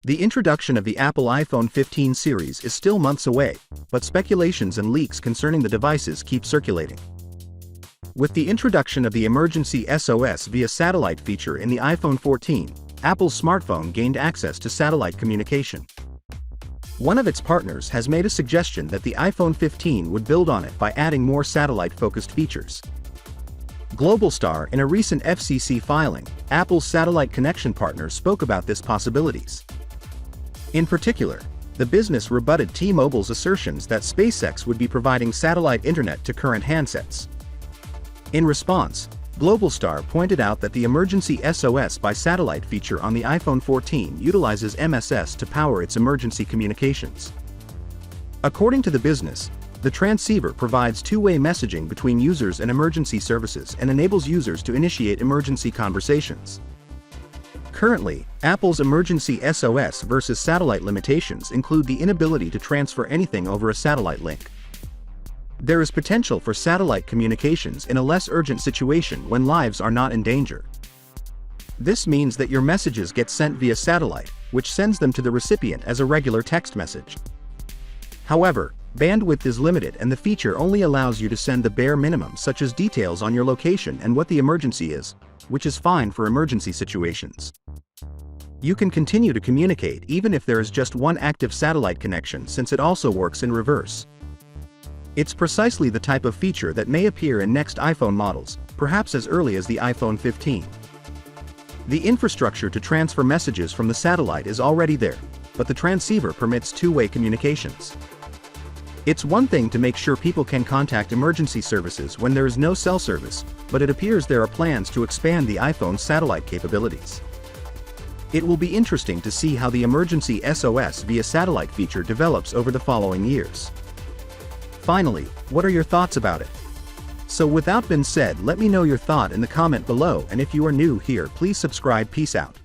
The introduction of the Apple iPhone 15 series is still months away, but speculations and leaks concerning the devices keep circulating. With the introduction of the emergency SOS via satellite feature in the iPhone 14, Apple's smartphone gained access to satellite communication. One of its partners has made a suggestion that the iPhone 15 would build on it by adding more satellite-focused features. Globalstar, in a recent FCC filing, Apple's satellite connection partner spoke about this possibilities. In particular, the business rebutted T-Mobile's assertions that SpaceX would be providing satellite internet to current handsets. In response, Globalstar pointed out that the emergency SOS by satellite feature on the iPhone 14 utilizes MSS to power its emergency communications. According to the business, the transceiver provides two-way messaging between users and emergency services and enables users to initiate emergency conversations. Currently, Apple's emergency SOS versus satellite limitations include the inability to transfer anything over a satellite link. There is potential for satellite communications in a less urgent situation when lives are not in danger. This means that your messages get sent via satellite, which sends them to the recipient as a regular text message. However, bandwidth is limited and the feature only allows you to send the bare minimum, such as details on your location and what the emergency is, which is fine for emergency situations. You can continue to communicate even if there is just one active satellite connection, since it also works in reverse. It's precisely the type of feature that may appear in next iPhone models, perhaps as early as the iPhone 15. The infrastructure to transfer messages from the satellite is already there, but the transceiver permits two-way communications. It's one thing to make sure people can contact emergency services when there is no cell service, but it appears there are plans to expand the iPhone's satellite capabilities. It will be interesting to see how the emergency SOS via satellite feature develops over the following years. Finally, what are your thoughts about it? So without being said, let me know your thought in the comment below, and if you are new here, please subscribe. Peace out.